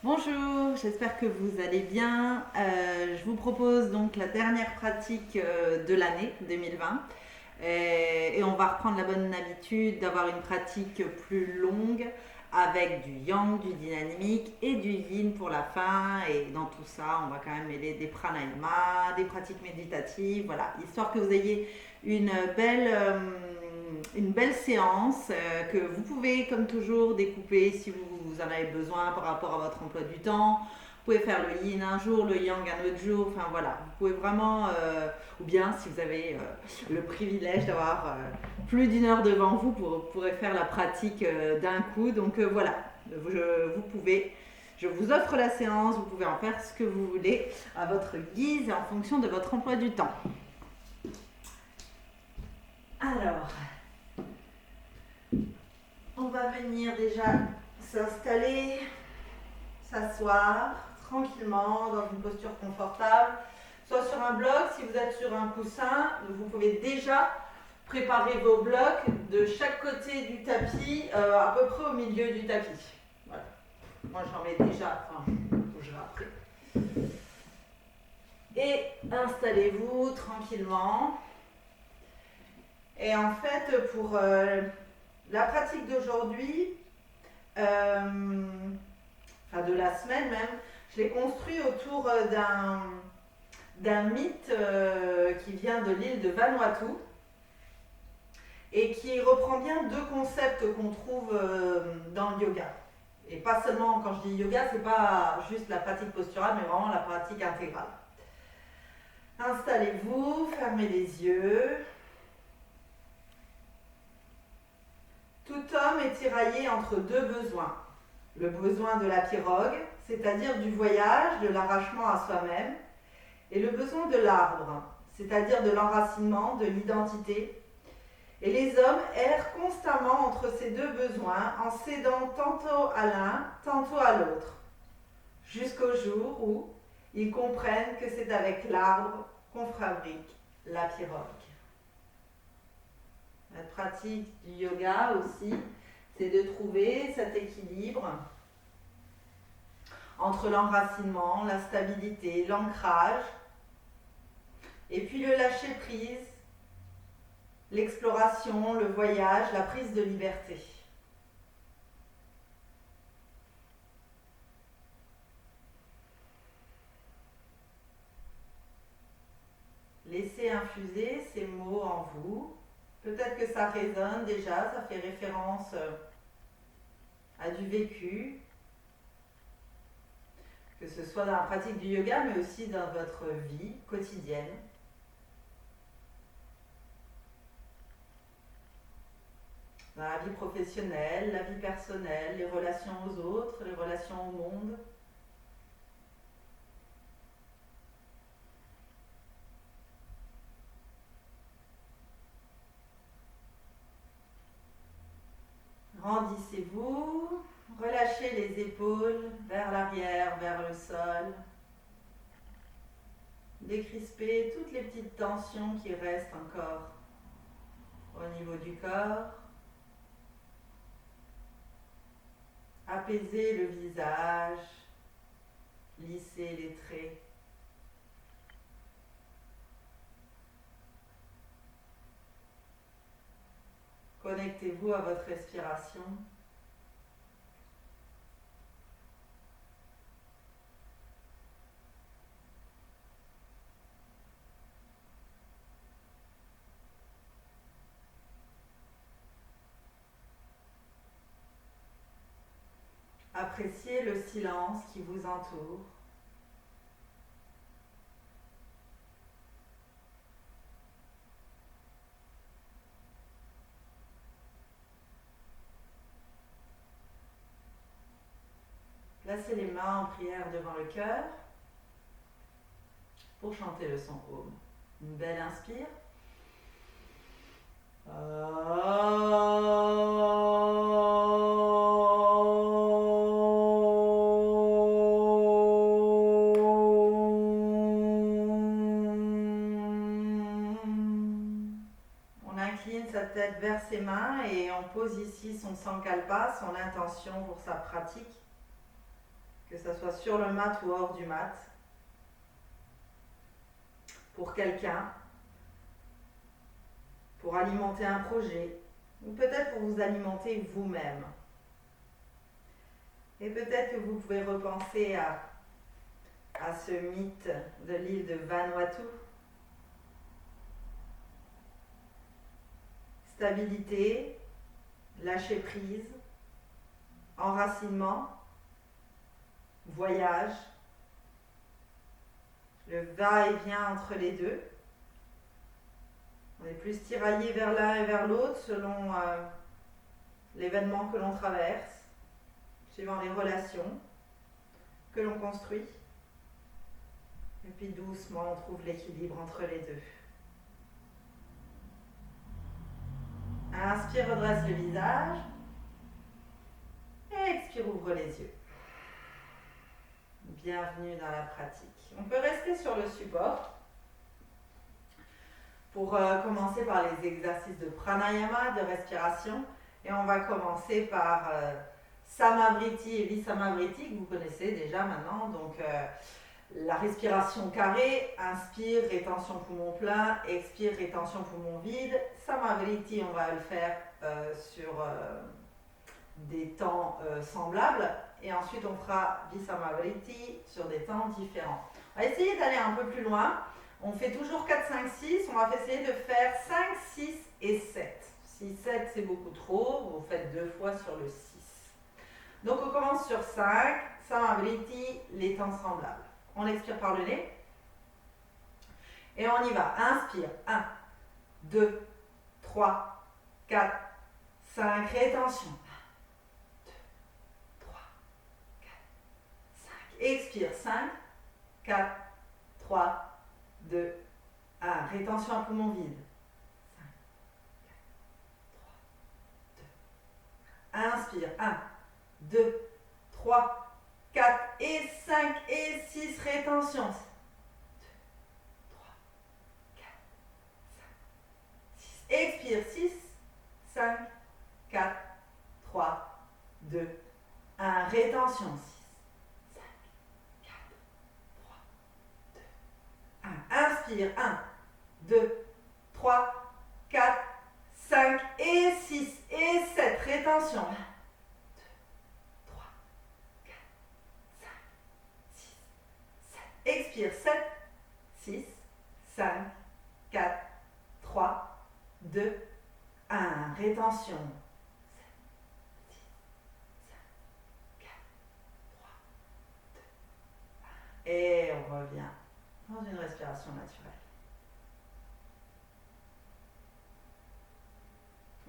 Bonjour, j'espère que vous allez bien. Je vous propose donc la dernière pratique de l'année 2020 et on va reprendre la bonne habitude d'avoir une pratique plus longue avec du yang, du dynamique et du yin pour la fin. Et dans tout ça, on va quand même mêler des pranayama, des pratiques méditatives, voilà, histoire que vous ayez une belle, euh, une belle séance que vous pouvez, comme toujours, découper si vous en avez besoin par rapport à votre emploi du temps. Vous pouvez faire le yin un jour, le yang un autre jour. Enfin voilà, vous pouvez vraiment, ou bien si vous avez le privilège d'avoir plus d'une heure devant vous, vous pourrez faire la pratique d'un coup. Donc voilà, vous pouvez, je vous offre la séance, vous pouvez en faire ce que vous voulez à votre guise et en fonction de votre emploi du temps. Alors, on va venir déjà s'installer, s'asseoir tranquillement dans une posture confortable, soit sur un bloc. Si vous êtes sur un coussin, vous pouvez déjà préparer vos blocs de chaque côté du tapis, à peu près au milieu du tapis. Voilà. Moi j'en mets déjà, enfin je bougerai après. Et installez-vous tranquillement. Et en fait, pour la pratique d'aujourd'hui, enfin de la semaine même, je l'ai construit autour d'un mythe qui vient de l'île de Vanuatu et qui reprend bien deux concepts qu'on trouve dans le yoga. Et pas seulement, quand je dis yoga, c'est pas juste la pratique posturale, mais vraiment la pratique intégrale. Installez-vous, fermez les yeux. Tout homme est tiraillé entre deux besoins. Le besoin de la pirogue, c'est-à-dire du voyage, de l'arrachement à soi-même, et le besoin de l'arbre, c'est-à-dire de l'enracinement, de l'identité. Et les hommes errent constamment entre ces deux besoins en cédant tantôt à l'un, tantôt à l'autre, jusqu'au jour où ils comprennent que c'est avec l'arbre qu'on fabrique la pirogue. La pratique du yoga aussi, c'est de trouver cet équilibre entre l'enracinement, la stabilité, l'ancrage, et puis le lâcher prise, l'exploration, le voyage, la prise de liberté. Laissez infuser ces mots en vous. Peut-être que ça résonne déjà, ça fait référence à du vécu, que ce soit dans la pratique du yoga, mais aussi dans votre vie quotidienne. Dans la vie professionnelle, la vie personnelle, les relations aux autres, les relations au monde. Grandissez-vous, relâchez les épaules vers l'arrière, vers le sol. Décrispez toutes les petites tensions qui restent encore au niveau du corps. Apaisez le visage, lissez les traits. Connectez-vous à votre respiration. Appréciez le silence qui vous entoure. Placez les mains en prière devant le cœur pour chanter le son Om. Une belle inspire. On incline sa tête vers ses mains et on pose ici son sankalpa, son intention pour sa pratique. que ce soit sur le mat ou hors du mat, pour quelqu'un, pour alimenter un projet, ou peut-être pour vous alimenter vous-même. Et peut-être que vous pouvez repenser à ce mythe de l'île de Vanuatu. Stabilité, lâcher prise, enracinement, voyage, le va-et-vient entre les deux. On est plus tiraillé vers l'un et vers l'autre selon l'événement que l'on traverse, suivant les relations que l'on construit. Et puis doucement, on trouve l'équilibre entre les deux. Inspire, redresse le visage. Et expire, ouvre les yeux. Bienvenue dans la pratique. On peut rester sur le support pour commencer par les exercices de pranayama, de respiration. Et on va commencer par Samavriti et Visamavriti, que vous connaissez déjà maintenant. Donc, la respiration carrée, inspire, rétention poumon plein, expire, rétention poumon vide. Samavriti, on va le faire sur des temps semblables. Et ensuite, on fera Visamavriti sur des temps différents. On va essayer d'aller un peu plus loin. On fait toujours 4, 5, 6. On va essayer de faire 5, 6 et 7. Si 7, c'est beaucoup trop, vous faites 2 fois sur le 6. Donc, on commence sur 5. Samavriti, les temps semblables. On expire par le nez. Et on y va. Inspire. 1, 2, 3, 4, 5. Rétention. 1, 2, 3, 4, 5. Expire. 5, 4, 3, 2, 1. Rétention à poumon vide. 5, 4, 3, 2, 1. Inspire. 1, 2, 3, 4 et 5 et 6. Rétention. 2, 3, 4, 5, 6. Expire. 6, 5, 4, 3, 2, 1. Rétention. 6, 5, 4, 3, 2, 1. Inspire. 1, 2, 3, 4, 5 et 6 et 7. Rétention. 1, 2, 3, 4, 5, 6, 7. Expire. 7, 6, 5, 4, 3, 2, 1. Rétention. 7, 6, 5, 4, 3, 2, 1. Et on revient dans une respiration naturelle.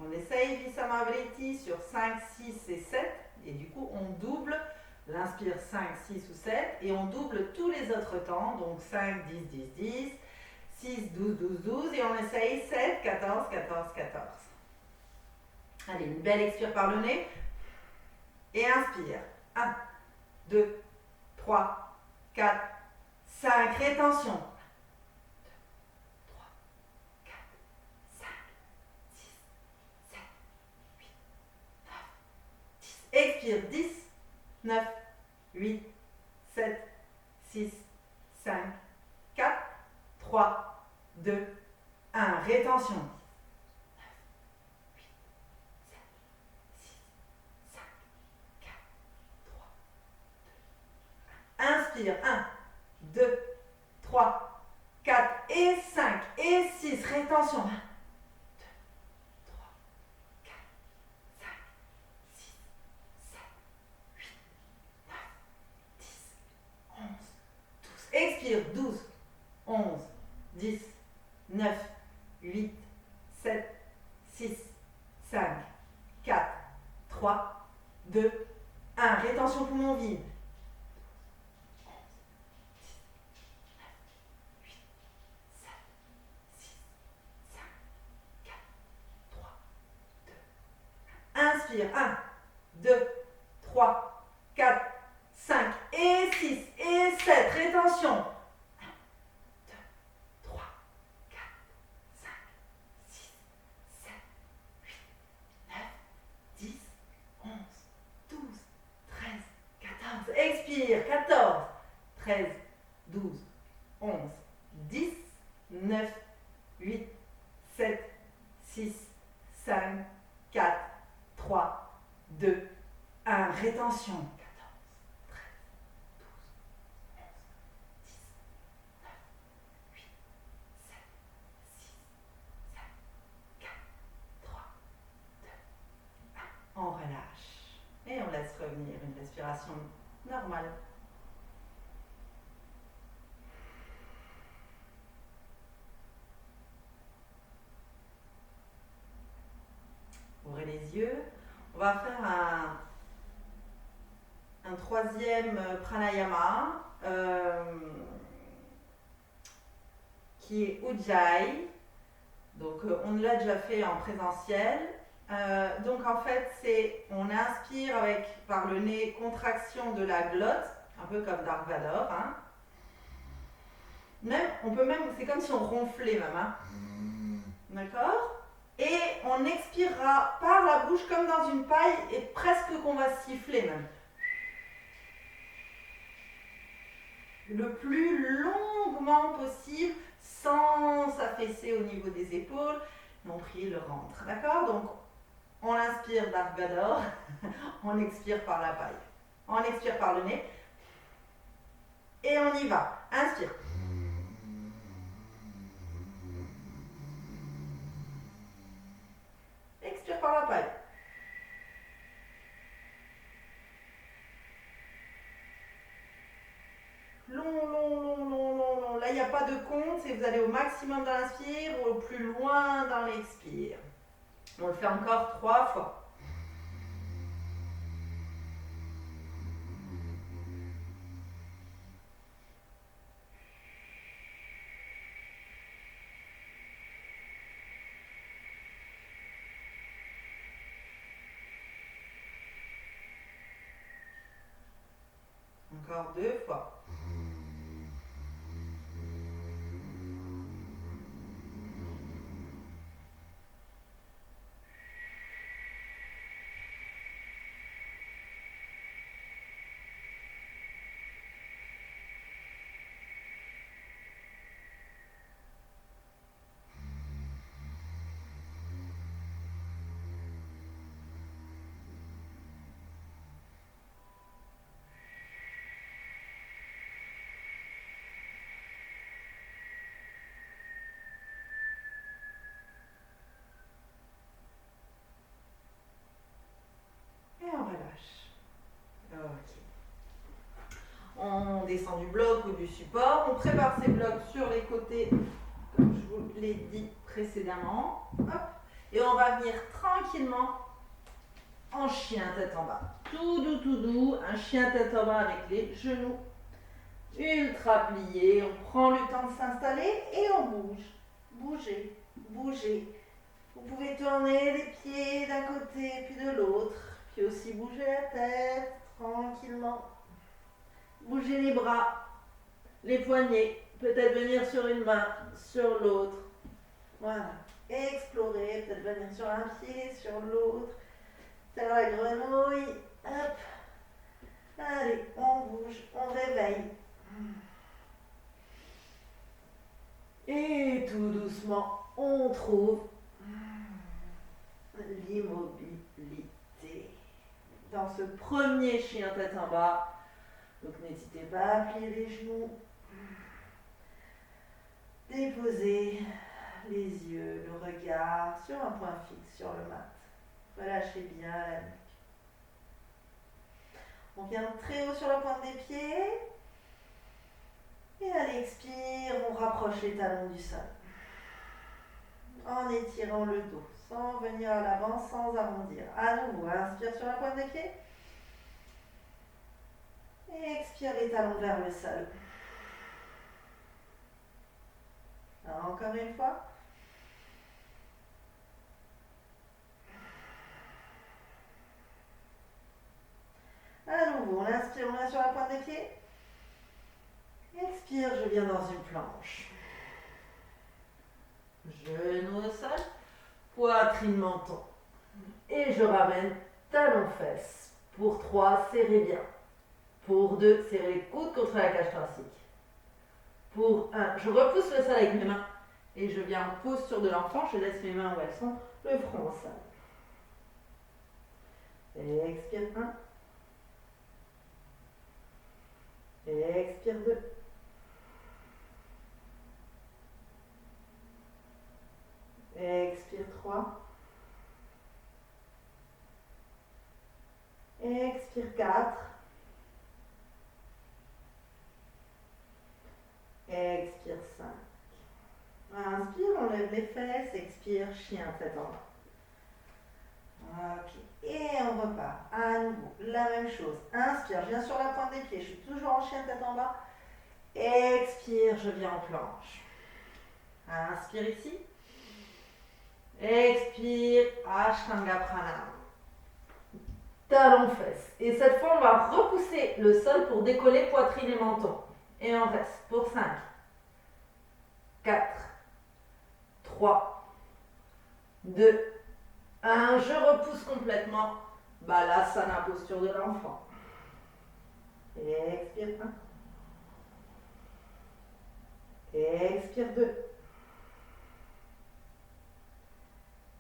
On essaye Visamavriti sur 5, 6 et 7. Et du coup, on double. L'inspire 5, 6 ou 7. Et on double tous les autres temps. Donc 5, 10, 10, 10. 6, 12, 12, 12. Et on essaye 7, 14, 14, 14. Allez, une belle expire par le nez. Et inspire. 1, 2, 3, 4, 5. Rétention. 1, 2, 3, 4, 5, 6, 7, 8, 9, 10. Expire. 10, 9, 8, 7, 6, 5, 4, 3, 2, 1. Rétention. 9, 8, 7, 6, 5, 4, 3, 2, 1. Inspire. 1, 2, 3, 4 et 5 et 6. Rétention. 1, 2, 3, 4, 5, 6, 7, 8, 9, 10, 11, 12. Expire. 12, 11, 10, 9, 8, 7, 6, 5, 4, 3, 2, 1. Rétention poumon vide. 1, 2, 3, 4, 5 et 6 et 7. Rétention. 1, 2, 3, 4, 5, 6, 7, 8, 9, 10, 11, 12, 13, 14. Expire. expire, 14, 13, 12, 11, 10, 9, 8, 7, 6, 5, 4, 3, 2, 1. Rétention. 14, 13, 12, 11, 10, 9, 8, 7, 6, 5, 4, 3, 2, 1. On relâche. Et on laisse revenir une respiration normale. Ouvrez les yeux. On va faire un troisième pranayama qui est Ujjayi. Donc on l'a déjà fait en présentiel. Donc en fait, on inspire par le nez, contraction de la glotte, un peu comme Dark Vador. Hein. C'est comme si on ronflait même. Hein. D'accord ? Et on expirera par la bouche comme dans une paille et presque qu'on va siffler même. Le plus longuement possible sans s'affaisser au niveau des épaules. Nombril rentre. D'accord ? Donc on inspire Dark Vador, on expire par la paille. On expire par le nez. Et on y va. Inspire. Expire par la paille. Long. Là, il n'y a pas de compte, c'est vous allez au maximum dans l'inspire ou au plus loin dans l'expire. On le fait encore 3 fois. Encore 2 fois. Et on relâche. Ok. On descend du bloc ou du support. On prépare ces blocs sur les côtés, comme je vous l'ai dit précédemment. Hop. Et on va venir tranquillement en chien tête en bas. Tout doux, un chien tête en bas avec les genoux ultra pliés. On prend le temps de s'installer et on bouge. Bougez. Vous pouvez tourner les pieds d'un côté puis de l'autre. Puis aussi bouger la tête tranquillement. Bougez les bras, les poignets. Peut-être venir sur une main, sur l'autre. Voilà. Explorer, peut-être venir sur un pied, sur l'autre. Faire la grenouille. Hop. Allez, on bouge, on réveille. Et tout doucement, on trouve l'immobilité. Dans ce premier chien tête en bas, donc n'hésitez pas à plier les genoux. Déposez les yeux, le regard sur un point fixe sur le mat. Relâchez bien la nuque. On vient très haut sur la pointe des pieds. Et à l'expire, on rapproche les talons du sol. En étirant le dos, sans venir à l'avant, sans arrondir. À nouveau, inspire sur la pointe des pieds. Et expire les talons vers le sol. Alors, encore une fois. À nouveau, on inspire, on est sur la pointe des pieds. Expire, je viens dans une planche. Genou au sol, poitrine menton. Et je ramène talons fesses. Pour 3, serrez bien. Pour 2, serrez les coudes contre la cage thoracique. Pour 1, je repousse le sol avec mes mains et je viens en posture de l'enfant. Je laisse mes mains où elles sont, le front au sol. Expire 1. Expire 2. Expire 3. Expire 4. Expire 5. Inspire, on lève les fesses. Expire, chien tête en bas. Ok. Et on repart. À nouveau, la même chose. Inspire, je viens sur la pointe des pieds. Je suis toujours en chien tête en bas. Expire, je viens en planche. Inspire ici. Expire, Ashtanga Pranayama. Talons fesses. Et cette fois, on va repousser le sol pour décoller poitrine et menton. Et on reste pour 5, 4, 3, 2, 1. Je repousse complètement. Balasana, posture de l'enfant. Expire 1. Expire 2.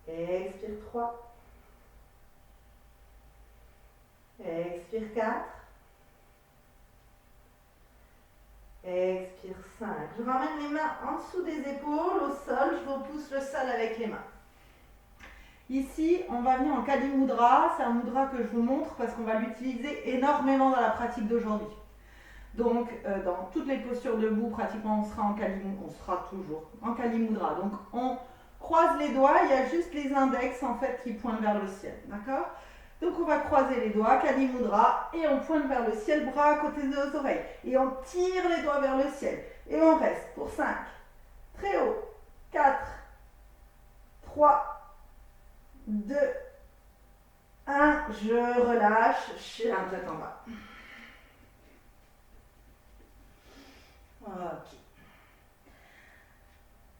Expire 3. Expire 4. Expire 5. Je ramène les mains en dessous des épaules, au sol. Je repousse le sol avec les mains. Ici, on va venir en Kali Mudra. C'est un mudra que je vous montre parce qu'on va l'utiliser énormément dans la pratique d'aujourd'hui. Donc, dans toutes les postures debout, pratiquement, on sera toujours en Kali Mudra. Donc, on croise les doigts. Il y a juste les index, en fait, qui pointent vers le ciel. D'accord ? Donc, on va croiser les doigts, Kali Mudra, et on pointe vers le ciel, bras à côté de nos oreilles. Et on tire les doigts vers le ciel. Et on reste pour 5, très haut, 4, 3, 2, 1. Je relâche, chien tête en bas. Ok.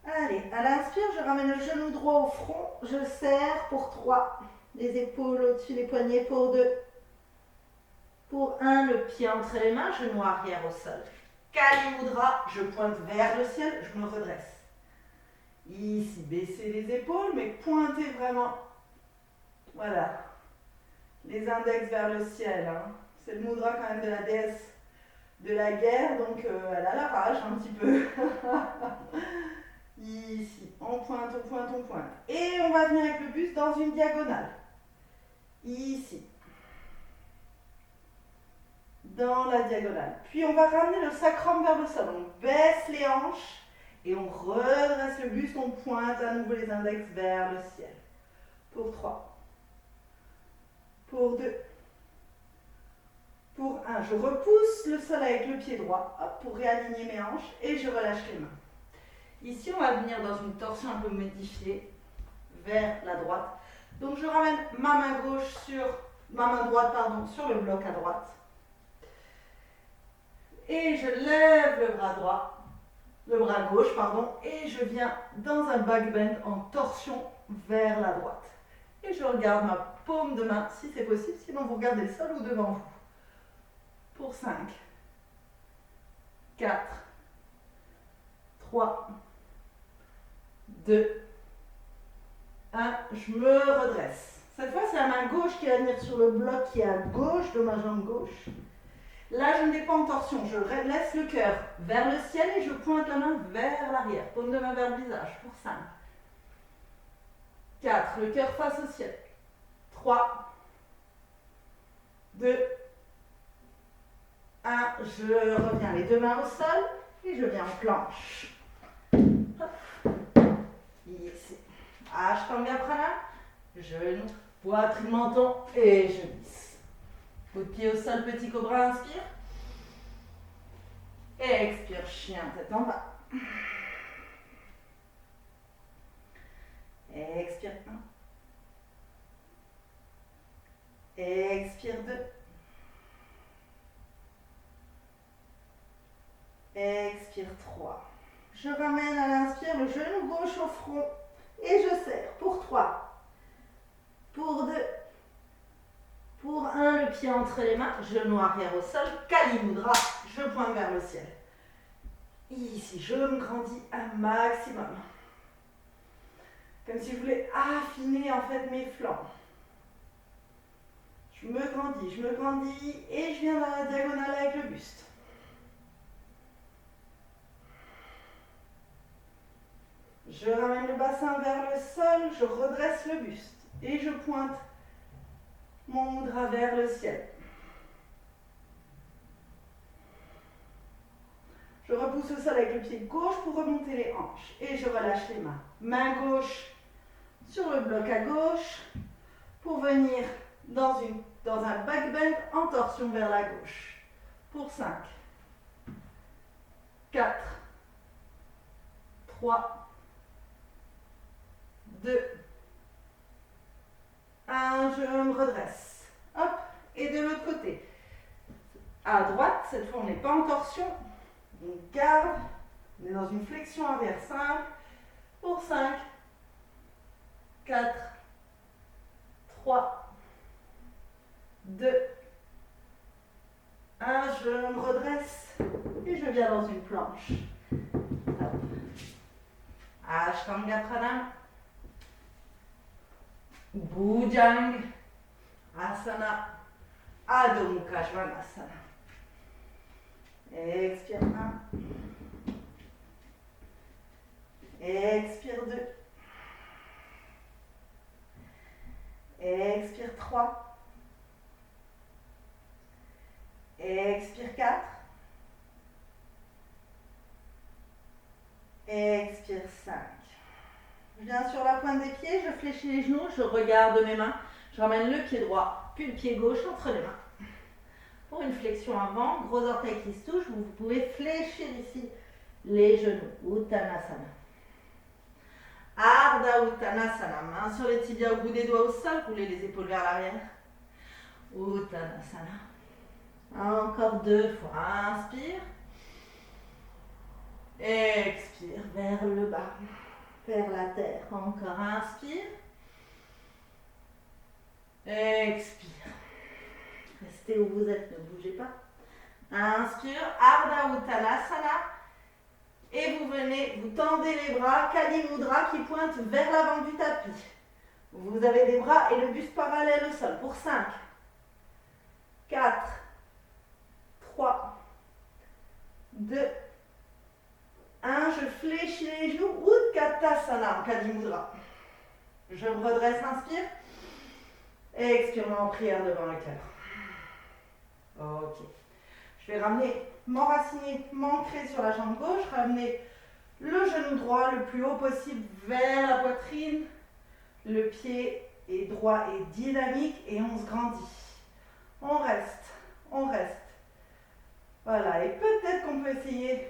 Allez, à l'inspire, je ramène le genou droit au front. Je serre pour 3. Les épaules au-dessus des poignets pour 2. Pour 1, le pied entre les mains, genou arrière au sol. Kali Mudra, je pointe vers le ciel, je me redresse. Ici, baissez les épaules, mais pointez vraiment. Voilà. Les index vers le ciel. Hein. C'est le mudra quand même de la déesse de la guerre, donc elle a la rage un petit peu. Ici, on pointe, on pointe, on pointe. Et on va venir avec le buste dans une diagonale. Ici. Dans la diagonale. Puis on va ramener le sacrum vers le sol. On baisse les hanches et on redresse le buste. On pointe à nouveau les index vers le ciel. Pour 3. Pour 2. Pour 1. Je repousse le sol avec le pied droit. Hop, pour réaligner mes hanches. Et je relâche les mains. Ici, on va venir dans une torsion un peu modifiée vers la droite. Donc, je ramène ma main droite sur le bloc à droite. Et je lève le bras gauche, et je viens dans un back bend en torsion vers la droite. Et je regarde ma paume de main, si c'est possible, sinon vous regardez le sol ou devant vous. Pour 5, 4, 3, 2, 1, je me redresse. Cette fois, c'est la main gauche qui va venir sur le bloc qui est à gauche de ma jambe gauche. Là, je ne vais pas en torsion, je laisse le cœur vers le ciel et je pointe la main vers l'arrière. Paume de main vers le visage, pour 5. 4, le cœur face au ciel. 3, 2, 1, je reviens les deux mains au sol et je viens en planche. Hop. Ici. Ashtanga Pranayama, genou, poitrine, menton et je glisse. Coup de pied au sol, petit cobra, inspire. Et expire, chien, tête en bas. Expire 1. Expire 2. Expire 3. Je ramène à l'inspire le genou gauche au front et je serre pour 3. Pour 2. Pour 1, le pied entre les mains, genou arrière au sol, Kali Mudra, je pointe vers le ciel. Ici, je me grandis un maximum. Comme si je voulais affiner en fait mes flancs. Je me grandis et je viens dans la diagonale avec le buste. Je ramène le bassin vers le sol, je redresse le buste et je pointe mon mudra vers le ciel. Je repousse le sol avec le pied gauche pour remonter les hanches et je relâche les mains. Main gauche sur le bloc à gauche pour venir dans un back bend en torsion vers la gauche. Pour 5, 4, 3, 2, 1, je me redresse. Hop, et de l'autre côté. À droite, cette fois on n'est pas en torsion. On garde, on est dans une flexion arrière simple. Pour 5, 4, 3, 2, 1, je me redresse et je viens dans une planche. Hop. Ashtanga Pranam, Bhujang Asana, Adho Mukha Svanasana. Expire 1. Expire 2. Expire 3. Expire 4. Expire 5. Je viens sur la pointe des pieds, je fléchis les genoux, je regarde mes mains. Je ramène le pied droit, puis le pied gauche entre les mains. Pour une flexion avant, gros orteil qui se touche, vous pouvez fléchir ici les genoux. Uttanasana. Ardha Uttanasana. Main sur les tibias au bout des doigts au sol, roulez les épaules vers l'arrière. Uttanasana. Encore 2 fois. Inspire. Expire vers le bas, vers la terre. Encore inspire. Expire. Restez où vous êtes, ne bougez pas. Inspire, Ardha Uttanasana. Et vous venez, vous tendez les bras, Kali Mudra qui pointe vers l'avant du tapis. Vous avez les bras et le buste parallèle au sol. Pour 5, 4, 3, 2, 1. Je fléchis les genoux. Utkatasana, Kali Mudra. Je me redresse, inspire. Expire en prière devant le cœur. Ok. Je vais ramener, m'enraciner, m'ancrer sur la jambe gauche, ramener le genou droit le plus haut possible vers la poitrine. Le pied est droit et dynamique et on se grandit. On reste, on reste. Voilà, et peut-être qu'on peut essayer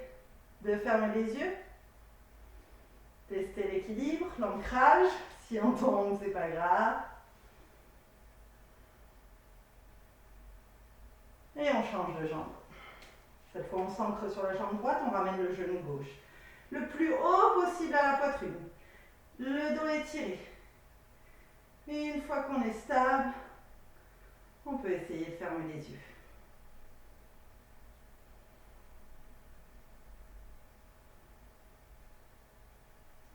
de fermer les yeux. Tester l'équilibre, l'ancrage. Si on tombe, c'est pas grave. Et on change de jambe. Cette fois, on s'ancre sur la jambe droite, on ramène le genou gauche. Le plus haut possible à la poitrine. Le dos étiré. Et une fois qu'on est stable, on peut essayer de fermer les yeux.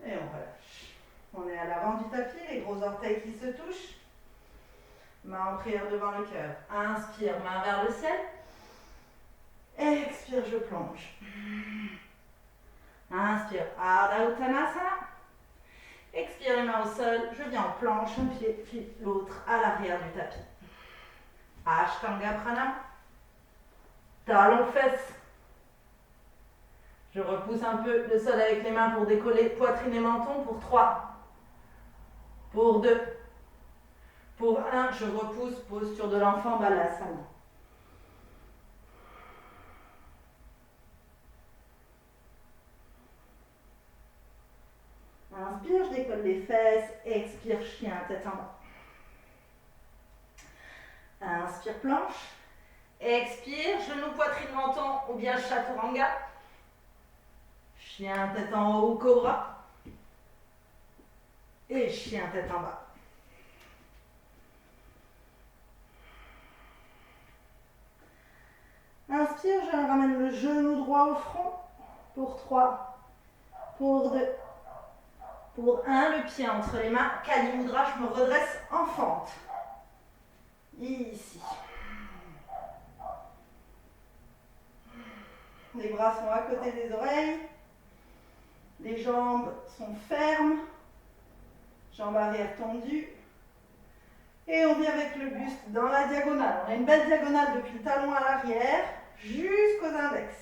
Et on relâche. On est à l'avant du tapis, les gros orteils qui se touchent. Main en prière devant le cœur. Inspire, main vers le ciel. Expire, je plonge. Inspire, Ardha Uttanasana. Expire, les mains au sol. Je viens en planche, un pied, puis l'autre à l'arrière du tapis. Ashtanga Pranam. Talons fesses. Je repousse un peu le sol avec les mains pour décoller poitrine et menton. Pour 3. Pour 2. Pour 1, je repousse, posture de l'enfant, Balasana. Inspire, je décolle les fesses. Expire, chien, tête en bas. Inspire, planche. Expire, genou, poitrine, menton ou bien chaturanga. Chien, tête en haut ou cobra. Et chien, tête en bas. Inspire, je ramène le genou droit au front. Pour 3, pour 2, pour 1, le pied entre les mains. Kali Mudra, je me redresse en fente. Ici. Les bras sont à côté des oreilles. Les jambes sont fermes. Jambes arrière tendues. Et on vient avec le buste dans la diagonale. On a une belle diagonale depuis le talon à l'arrière jusqu'aux index.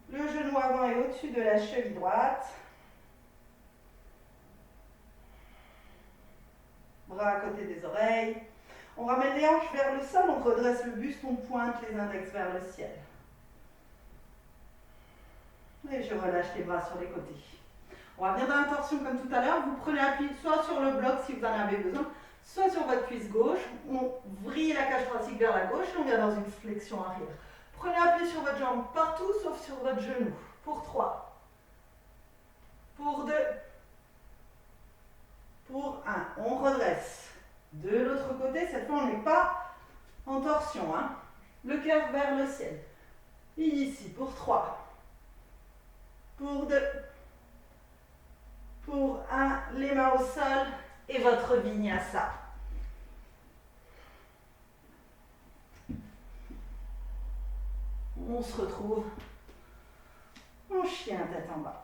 Le genou avant est au-dessus de la cheville droite. Bras à côté des oreilles. On ramène les hanches vers le sol, on redresse le buste, on pointe les index vers le ciel. Et je relâche les bras sur les côtés. On va venir dans la torsion comme tout à l'heure. Vous prenez appui soit sur le bloc si vous en avez besoin, soit sur votre cuisse gauche. On vrille la cage thoracique vers la gauche et on vient dans une flexion arrière. Prenez appui sur votre jambe partout sauf sur votre genou. Pour 3. Pour 2. Pour 1. On redresse. De l'autre côté, cette fois on n'est pas en torsion. Hein. Le cœur vers le ciel. Ici, pour 3. Pour 2. Pour 1. Les mains au sol et votre vinyasa. On se retrouve en chien tête en bas.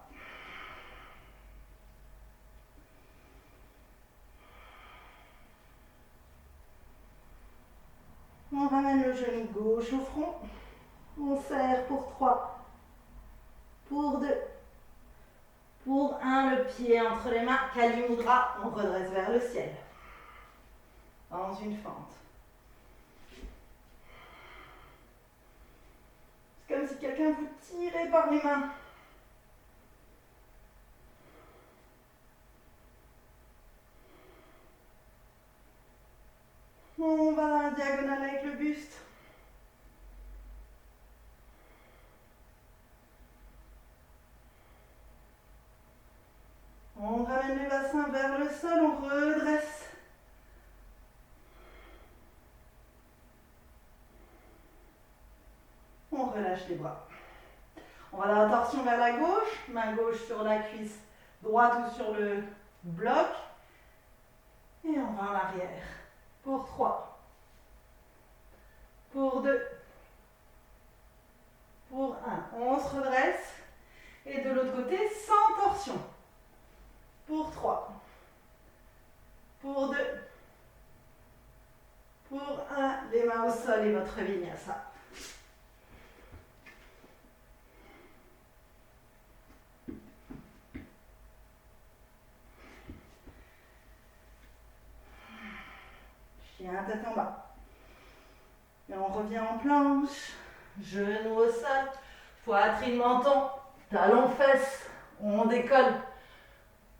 On ramène le genou gauche au front. On serre pour 3. Pour 2. Pour 1, le pied entre les mains. Kali Mudra, on redresse vers le ciel. Dans une fente. C'est comme si quelqu'un vous tirait par les mains. On va dans la diagonale avec le buste. On ramène les bassins vers le sol, on redresse. On relâche les bras. On va dans la torsion vers la gauche, main gauche sur la cuisse droite ou sur le bloc. Et on va en arrière. Pour 3. Pour 2. Pour 1. On se redresse. Et de l'autre côté, sans torsion. Pour 3. Pour 2. Pour 1. Les mains au sol et votre vinyasa. Chien tête en bas. Et on revient en planche. Genoux au sol. Poitrine, menton. Talons, fesses. On décolle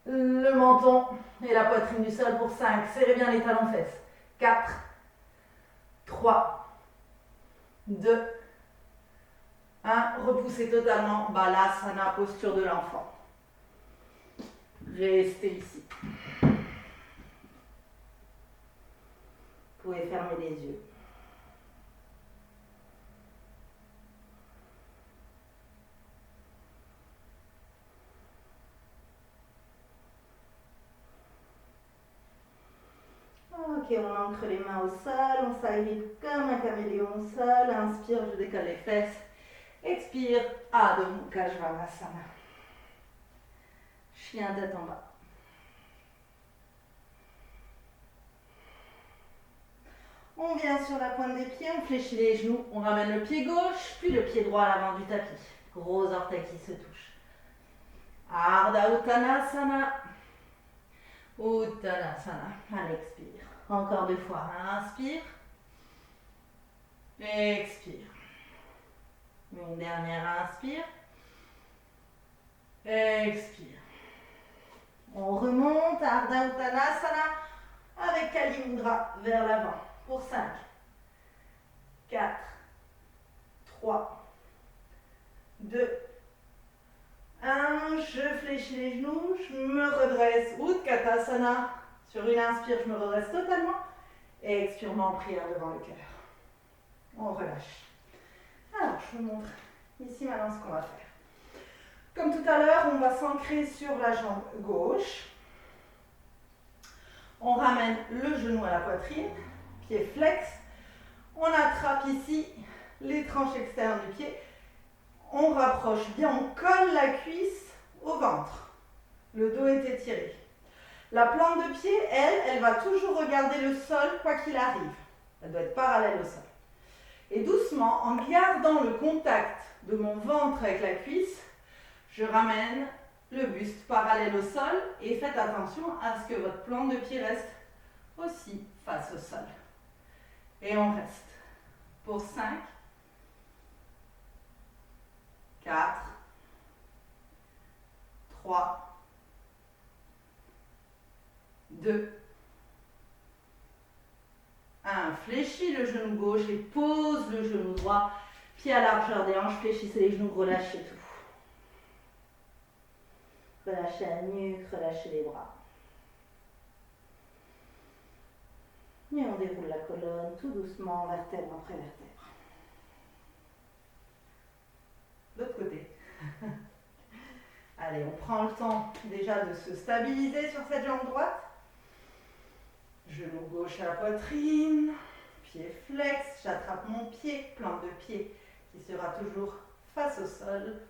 le menton et la poitrine du sol pour 5. Serrez bien les talons, fesses. 4. 3. 2. 1. Repoussez totalement. Balasana, posture de l'enfant. Restez ici. Vous pouvez fermer les yeux. Ok, on ancre les mains au sol, on s'agrippe comme un caméléon au sol. Inspire, je décolle les fesses. Expire, Adho Mukha Svanasana. Chien tête en bas. On vient sur la pointe des pieds, on fléchit les genoux, on ramène le pied gauche, puis le pied droit à l'avant du tapis. Gros orteils qui se touchent. Ardha Uttanasana. Uttanasana. À l'expire. Encore 2 fois. Inspire. Expire. Une dernière inspire. Expire. On remonte à Ardha Uttanasana avec Kali Mudra vers l'avant. Pour 5, 4, 3, 2, 1. Je fléchis les genoux, je me redresse. Utkatasana. Sur une inspire, je me redresse totalement. Et expirement en prière devant le cœur. On relâche. Je vous montre ici maintenant ce qu'on va faire. Comme tout à l'heure, on va s'ancrer sur la jambe gauche. On ramène le genou à la poitrine, pied flex. On attrape ici les tranches externes du pied. On rapproche bien, on colle la cuisse au ventre. Le dos est étiré. La plante de pied, elle va toujours regarder le sol quoi qu'il arrive. Elle doit être parallèle au sol. Et doucement, en gardant le contact de mon ventre avec la cuisse, je ramène le buste parallèle au sol et faites attention à ce que votre plante de pied reste aussi face au sol. Et on reste pour 5, 4, 3, 2, 1. Fléchis le genou gauche et pose le genou droit. Pied à largeur des hanches, fléchissez les genoux, relâchez tout. Relâchez la nuque, relâchez les bras. Et on déroule la colonne tout doucement, vertèbre après vertèbre. L'autre côté. Allez, on prend le temps déjà de se stabiliser sur cette jambe droite. Genou gauche à la poitrine, pied flex, j'attrape mon pied, plante de pied qui sera toujours face au sol.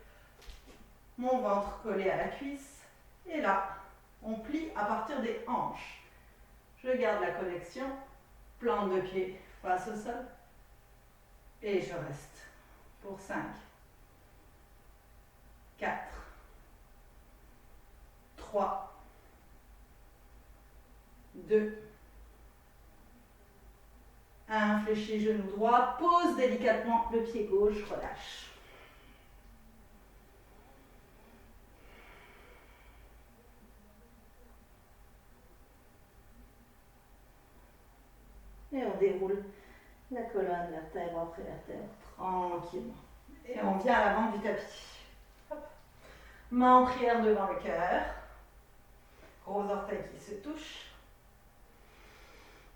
Mon ventre collé à la cuisse. Et là, on plie à partir des hanches. Je garde la connexion, plante de pied face au sol. Et je reste pour 5, 4, 3, 2, 1. Fléchis genou droit, pose délicatement le pied gauche, relâche. Et on déroule la colonne, vertèbre après vertèbre, tranquillement. Et on vient à l'avant du tapis. Hop. Main en prière devant le cœur. Gros orteils qui se touchent.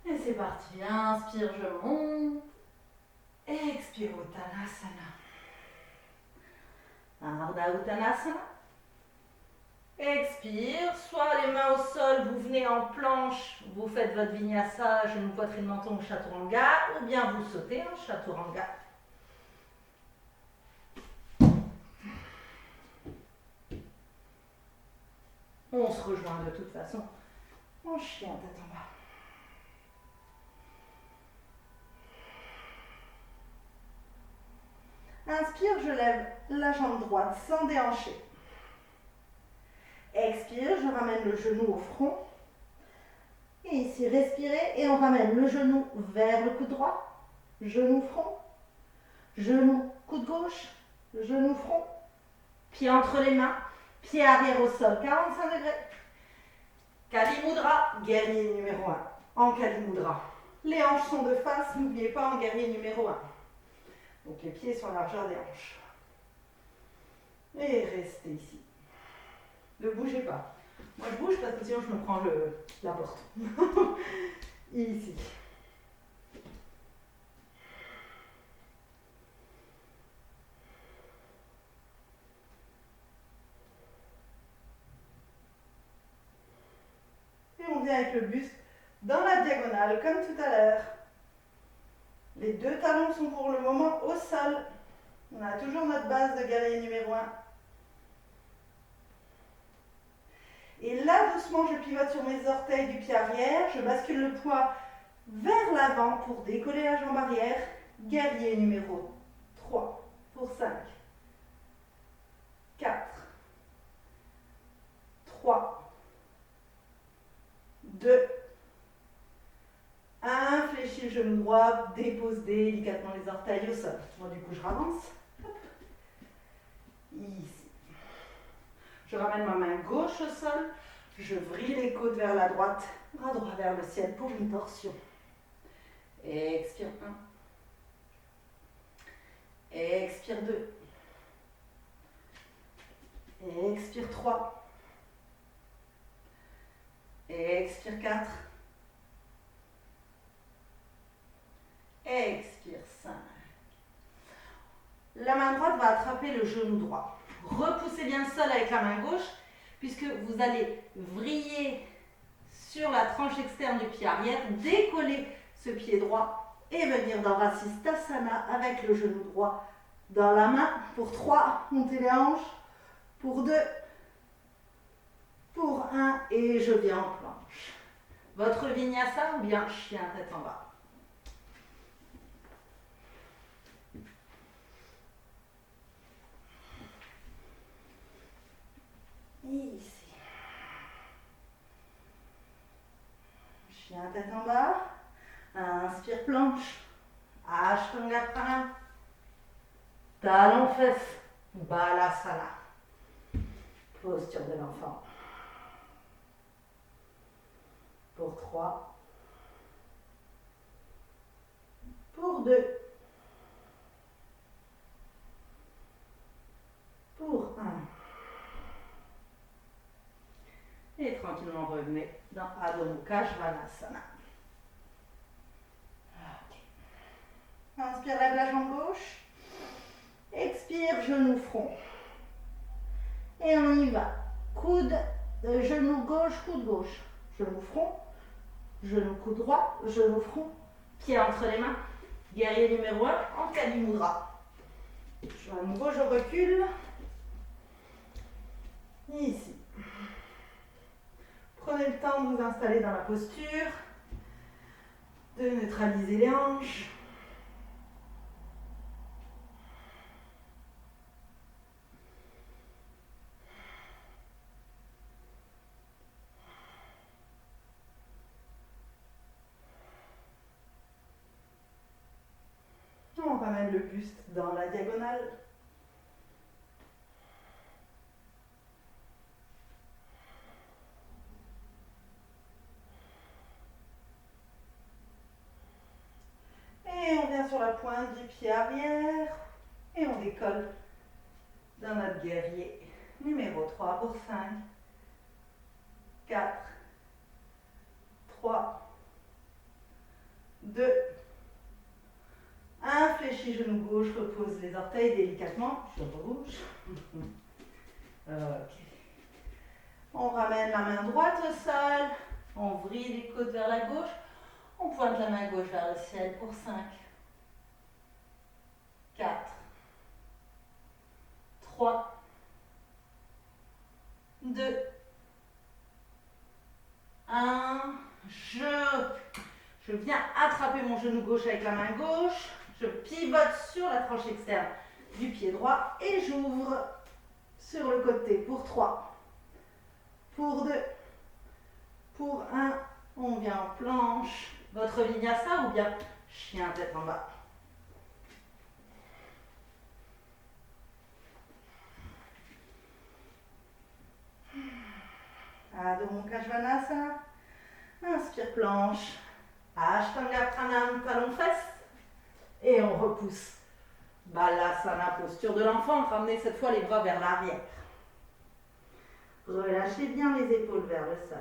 Et c'est parti. Inspire, je monte. Expire, Uttanasana. Ardha Uttanasana. Expire, soit les mains au sol, vous venez en planche, vous faites votre vinyasa, genou, poitrine, menton ou chaturanga, ou bien vous sautez en chaturanga. On se rejoint de toute façon en chien tête en bas. Inspire, je lève la jambe droite sans déhancher. Expire, je ramène le genou au front. Et ici, respirez et on ramène le genou vers le coude droit. Genou front. Genou coude gauche. Genou front. Pied entre les mains. Pied arrière au sol, 45 degrés. Kali Mudra, guerrier numéro 1. En Kali Mudra. Les hanches sont de face, n'oubliez pas en guerrier numéro 1. Donc les pieds sur la largeur des hanches. Et restez ici. Ne bougez pas. Moi je bouge parce que sinon je me prends la porte. Ici. Et on vient avec le buste dans la diagonale comme tout à l'heure. Les deux talons sont pour le moment au sol. On a toujours notre base de guerrier numéro 1. Et là, doucement, je pivote sur mes orteils du pied arrière. Je bascule le poids vers l'avant pour décoller la jambe arrière. Guerrier numéro 3 pour 5, 4, 3, 2, 1. Fléchis le genou droit, dépose délicatement les orteils au sol. Moi, du coup, je ravance. Hop. Ici. Je ramène ma main gauche au sol. Je vrille les côtes vers la droite. Bras droit vers le ciel pour une torsion. Expire 1. Expire 2. Expire 3. Expire 4. Expire 5. la main droite va attraper le genou droit. Repoussez bien le sol avec la main gauche, puisque vous allez vriller sur la tranche externe du pied arrière, décoller ce pied droit et venir dans Vasisthasana avec le genou droit dans la main. Pour 3, montez les hanches. Pour 2, pour 1 et je viens en planche. Votre vinyasa ou bien chien tête en bas. Ici. Chien tête en bas. Inspire planche. Ashtanga Pranam. Talon fesse. Balasana. Posture de l'enfant. Pour 3. Pour 2. Pour 1. Et tranquillement revenez dans Adho Mukha Svanasana. Okay. Inspire, lève la jambe gauche. Expire, genou front. Et on y va. Coude, genou gauche, coude gauche. Genou front, genou coude droit, genou front, pied entre les mains. Guerrier numéro 1 en Kali Mudra. À nouveau, je recule. Ici. Prenez le temps de vous installer dans la posture, de neutraliser les hanches. On ramène le buste dans la diagonale. Et on vient sur la pointe du pied arrière et on décolle dans notre guerrier. Numéro 3 pour 5, 4, 3, 2, 1. Fléchis genou gauche, repose les orteils délicatement. Je rebouge. Ok. On ramène la main droite au sol. On vrille les côtes vers la gauche. On pointe la main gauche vers le ciel pour 5, 4, 3, 2, 1. Je viens attraper mon genou gauche avec la main gauche. Je pivote sur la tranche externe du pied droit et j'ouvre sur le côté pour 3, pour 2, pour 1. On vient en planche. Votre vinyasa ou bien chien tête en bas. Adho Mukha Svanasana. Inspire planche. Ashtanga Pranam, talon fesse. Et on repousse. Balasana, posture de l'enfant. Ramenez cette fois les bras vers l'arrière. Relâchez bien les épaules vers le sol.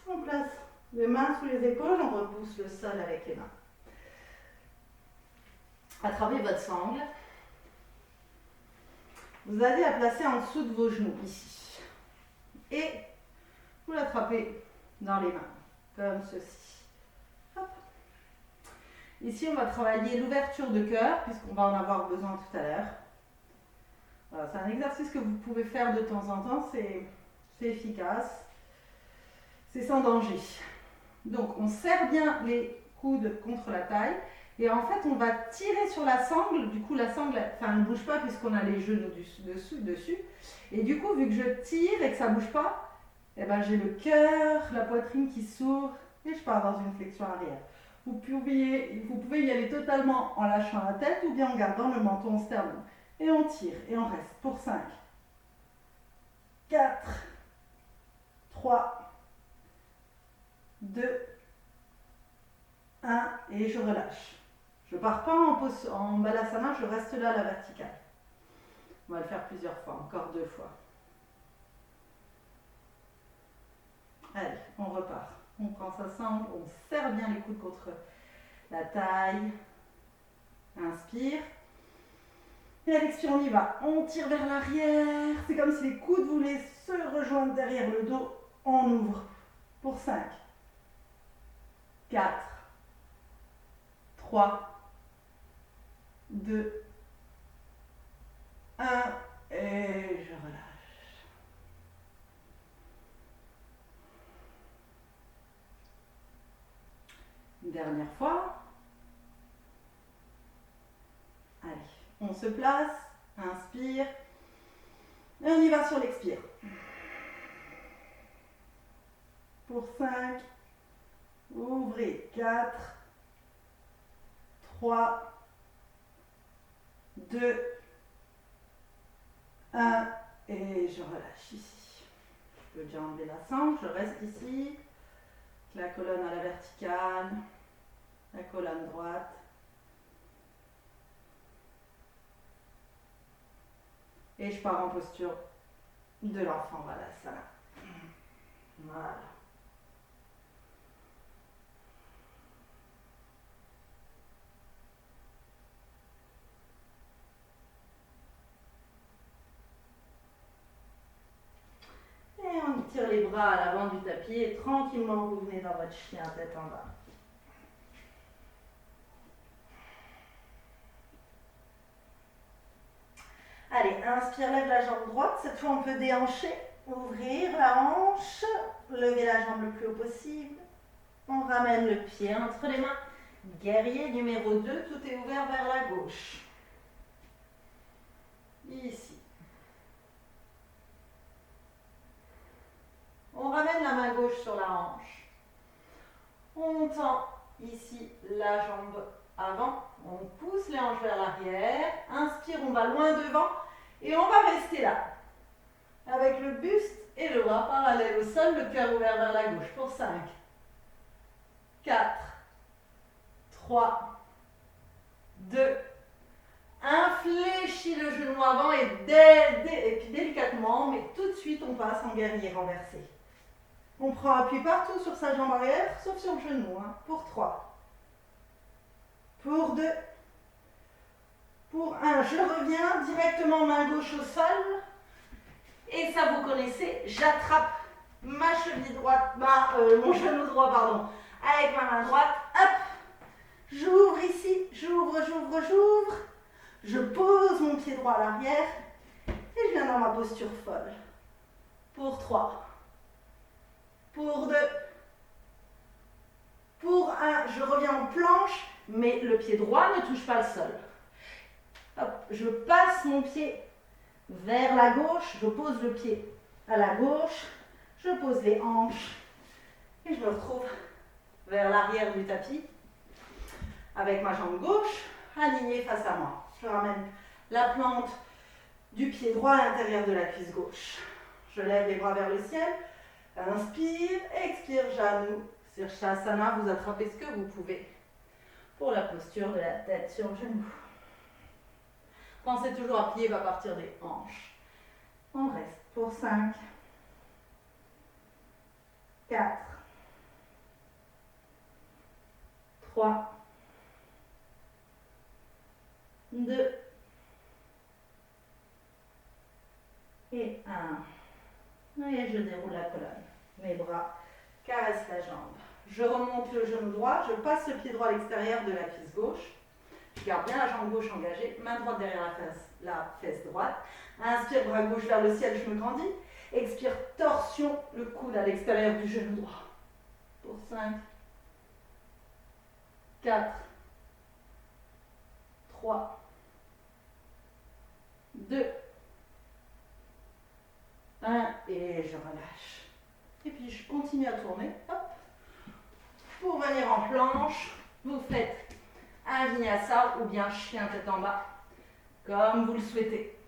On place les mains sous les épaules, on repousse le sol avec les mains. Attrapez votre sangle. Vous allez la placer en dessous de vos genoux, ici. Et vous l'attrapez dans les mains, comme ceci. Hop. Ici, on va travailler l'ouverture de cœur, puisqu'on va en avoir besoin tout à l'heure. Voilà, c'est un exercice que vous pouvez faire de temps en temps, c'est efficace. C'est sans danger. Donc, on serre bien les coudes contre la taille. Et en fait, on va tirer sur la sangle. Du coup, la sangle, enfin, ne bouge pas puisqu'on a les genoux dessus. Et du coup, vu que je tire et que ça ne bouge pas, eh ben, j'ai le cœur, la poitrine qui s'ouvre et je pars dans une flexion arrière. Vous pouvez y aller totalement en lâchant la tête ou bien en gardant le menton au sternum. Et on tire et on reste pour 5, 4, 3, 2, 1 et je relâche. Je ne pars pas en balasana, je reste là à la verticale. On va le faire plusieurs fois, encore 2 fois. Allez, on repart. On prend sa sangle, on serre bien les coudes contre la taille. Inspire. Et à l'expire, on y va. On tire vers l'arrière. C'est comme si les coudes voulaient se rejoindre derrière le dos. On ouvre pour 5, 4, 3, 2, 1. Et je relâche. Une dernière fois. Allez, on se place. Inspire. Et on y va sur l'expire. Pour 5, ouvrez 4, 3, 2, 1 et je relâche ici. Je peux déjà enlever la sangle, je reste ici. La colonne à la verticale, la colonne droite. Et je pars en posture de l'enfant Balasana. Voilà. Et on tire les bras à l'avant du tapis et tranquillement vous venez dans votre chien tête en bas. Allez, inspire, lève la jambe droite. Cette fois, on peut déhancher, ouvrir la hanche, lever la jambe le plus haut possible. On ramène le pied entre les mains. Guerrier numéro 2, tout est ouvert vers la gauche. Ici. On ramène la main gauche sur la hanche. On tend ici la jambe avant. On pousse les hanches vers l'arrière. Inspire, on va loin devant. Et on va rester là. Avec le buste et le bras parallèles au sol, le cœur ouvert vers la gauche. Pour 5, 4, 3, 2, 1. Fléchis le genou avant et puis délicatement, mais tout de suite, on passe en guerrier renversé. On prend appui partout sur sa jambe arrière, sauf sur le genou. Pour 3. Pour 2. Pour 1. Je reviens directement main gauche au sol. Et ça, vous connaissez, j'attrape ma cheville droite, mon genou droit, pardon, avec ma main droite. Hop. J'ouvre ici, j'ouvre. Je pose mon pied droit à l'arrière. Et je viens dans ma posture folle. Pour 3. Pour 2. Pour 1, je reviens en planche, mais le pied droit ne touche pas le sol. Hop, je passe mon pied vers la gauche, je pose le pied à la gauche, je pose les hanches et je me retrouve vers l'arrière du tapis avec ma jambe gauche alignée face à moi. Je ramène la plante du pied droit à l'intérieur de la cuisse gauche. Je lève les bras vers le ciel. Inspire, expire, Janu. Sirsasana, vous attrapez ce que vous pouvez pour la posture de la tête sur le genou. Pensez toujours à pied va partir des hanches. On reste pour 5, 4, 3, 2 et 1. Et je déroule la colonne. Mes bras caressent la jambe. Je remonte le genou droit, je passe le pied droit à l'extérieur de la cuisse gauche. Je garde bien la jambe gauche engagée, main droite derrière la fesse droite. Inspire, bras gauche vers le ciel, je me grandis. Expire, torsion, le coude à l'extérieur du genou droit. Pour 5, 4, 3, 2, 1. Et je relâche. Et puis je continue à tourner. Hop. Pour venir en planche, vous faites un vinyasa ou bien chien tête en bas, comme vous le souhaitez.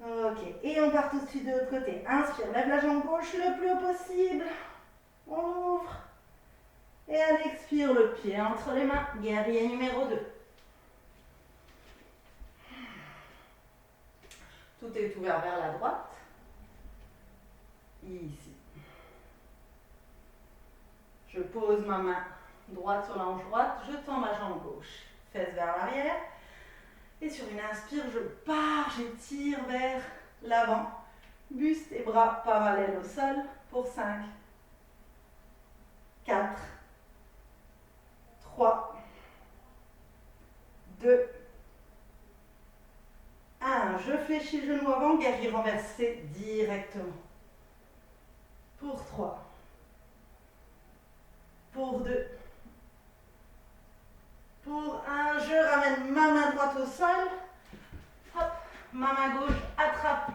Ok, et on part tout de suite de l'autre côté. Inspire, lève la jambe gauche le plus haut possible. On ouvre. Et elle expire le pied entre les mains. Guerrier numéro 2. Tout est ouvert vers la droite. Ici. Je pose ma main droite sur la hanche droite. Je tends ma jambe gauche. Fesse vers l'arrière. Et sur une inspire, je pars, j'étire vers l'avant. Buste et bras parallèles au sol pour 5, 4, 3, 2, 1. Je fléchis le genou avant, guerrier renversé directement. Pour 3, pour 2, pour 1. Je ramène ma main droite au sol. Hop, ma main gauche attrape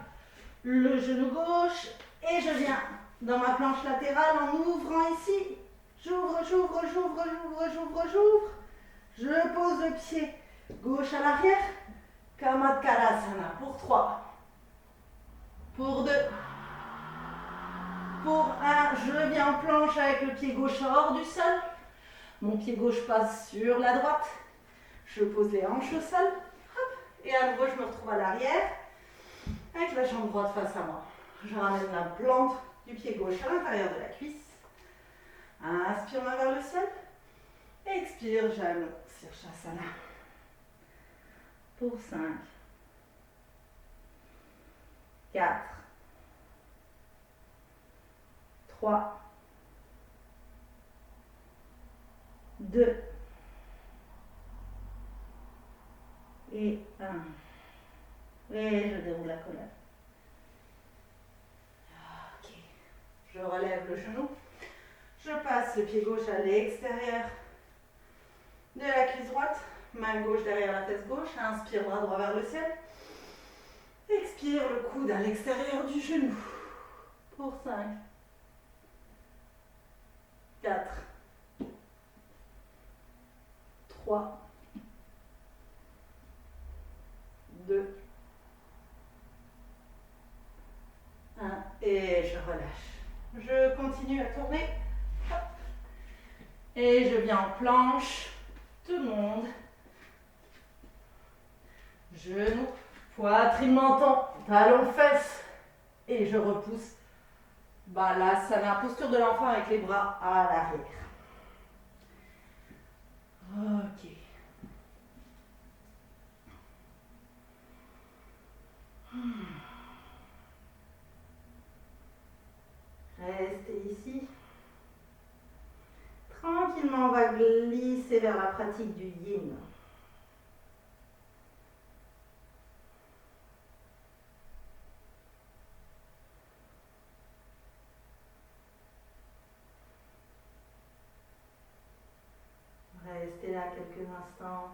le genou gauche et je viens dans ma planche latérale en ouvrant ici. J'ouvre, j'ouvre, j'ouvre, j'ouvre, j'ouvre, j'ouvre. Je pose le pied gauche à l'arrière. Kamatkarasana pour 3. Pour 2. Pour 1. Je viens en planche avec le pied gauche hors du sol. Mon pied gauche passe sur la droite. Je pose les hanches au sol. Hop. Et à nouveau, je me retrouve à l'arrière. Avec la jambe droite face à moi. Je ramène la plante du pied gauche à l'intérieur de la cuisse. Inspire, main vers le sol. Expire, genou sur Shasana. Pour 5, 4, 3, 2 et 1. Et je déroule la colonne. Ok. Je relève le genou. Je passe le pied gauche à l'extérieur de la cuisse droite. Main gauche derrière la fesse gauche. Inspire, bras droit vers le ciel. Expire, le coude à l'extérieur du genou. Pour 5, 4, 3, 2, 1. Et je relâche. Je continue à tourner. Hop. Et je viens en planche. Tout le monde. Genoux, poitrine, menton, talon, fesses. Et je repousse. Balasana, posture de l'enfant avec les bras à l'arrière. Ok. Restez ici. Tranquillement, on va glisser vers la pratique du yin. Restez là quelques instants.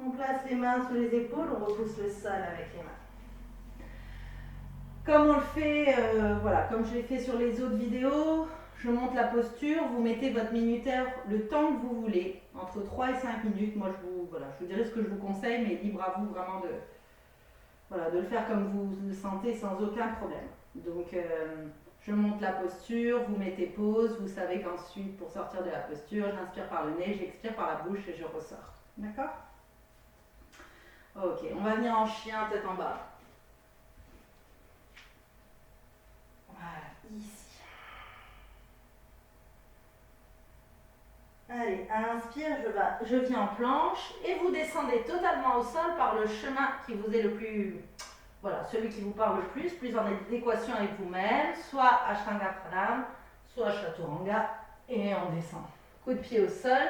On place les mains sous les épaules, on repousse le sol avec les mains. Comme on le fait, voilà, comme je l'ai fait sur les autres vidéos, je monte la posture, vous mettez votre minuteur le temps que vous voulez, entre 3 et 5 minutes. Moi, je vous dirai ce que je vous conseille, mais libre à vous vraiment de le faire comme vous le sentez sans aucun problème. Donc, je monte la posture, vous mettez pause, vous savez qu'ensuite, pour sortir de la posture, j'inspire par le nez, j'expire par la bouche et je ressors. D'accord ? Ok, on va venir en chien, tête en bas. Voilà, ici. Allez, inspire, je viens en planche et vous descendez totalement au sol par le chemin qui vous est le plus, voilà, celui qui vous parle le plus en adéquation avec vous-même, soit Ashtanga Pranam, soit Chaturanga, et on descend. Coup de pied au sol,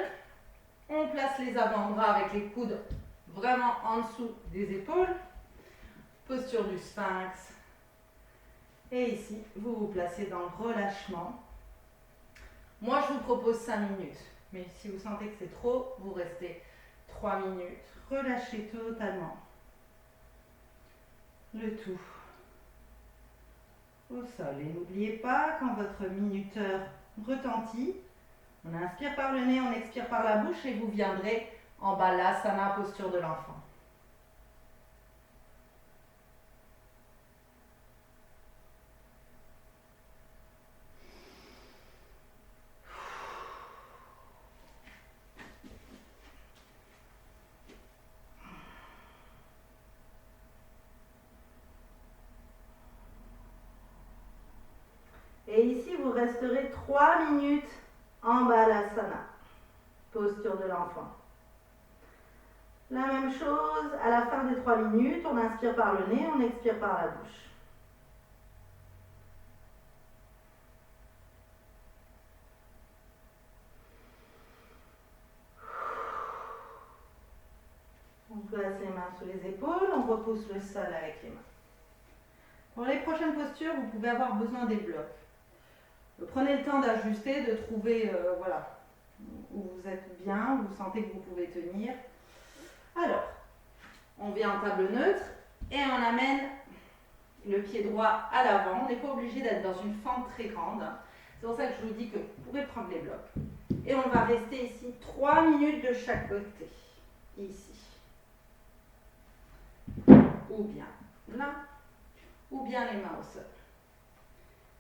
on place les avant-bras avec les coudes vraiment en dessous des épaules, posture du sphinx. Et ici, vous vous placez dans le relâchement. Moi, je vous propose 5 minutes. Mais si vous sentez que c'est trop, vous restez 3 minutes. Relâchez totalement. le tout au sol. Et n'oubliez pas, quand votre minuteur retentit, on inspire par le nez, on expire par la bouche et vous viendrez en balasana, posture de l'enfant. Et ici, vous resterez 3 minutes en balasana, posture de l'enfant. La même chose, à la fin des 3 minutes, on inspire par le nez, on expire par la bouche. On place les mains sous les épaules, on repousse le sol avec les mains. Pour les prochaines postures, vous pouvez avoir besoin des blocs. Prenez le temps d'ajuster, de trouver voilà, où vous êtes bien, où vous sentez que vous pouvez tenir. Alors, on vient en table neutre et on amène le pied droit à l'avant. On n'est pas obligé d'être dans une fente très grande. C'est pour ça que je vous dis que vous pouvez prendre les blocs. Et on va rester ici 3 minutes de chaque côté. Ici. Ou bien là, ou bien les mains au sol.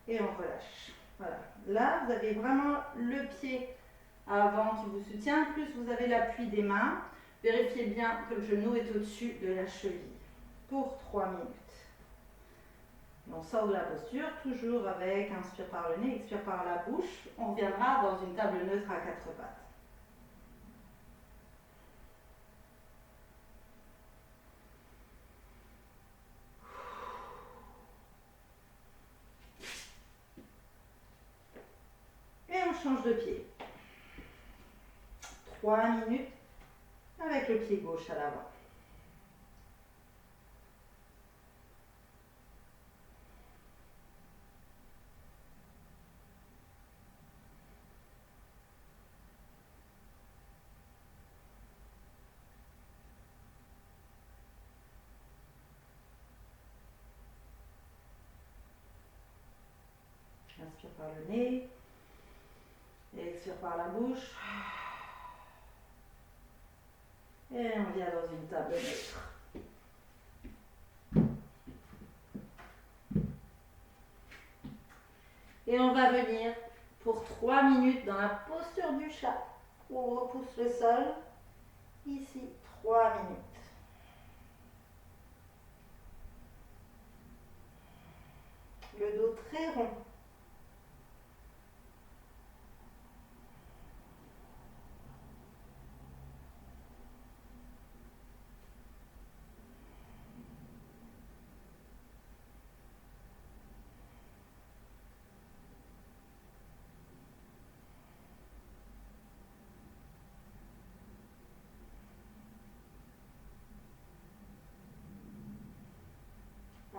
Et on relâche. Voilà. Là, vous avez vraiment le pied avant qui vous soutient, plus vous avez l'appui des mains. Vérifiez bien que le genou est au-dessus de la cheville. Pour 3 minutes. On sort de la posture, toujours avec inspire par le nez, expire par la bouche. On reviendra dans une table neutre à 4 pattes. Et on change de pied. 3 minutes avec le pied gauche à l'avant. Inspire par le nez. Et expire par la bouche. Et on vient dans une table neutre. Et on va venir pour 3 minutes dans la posture du chat. On repousse le sol. Ici, 3 minutes. Le dos très rond.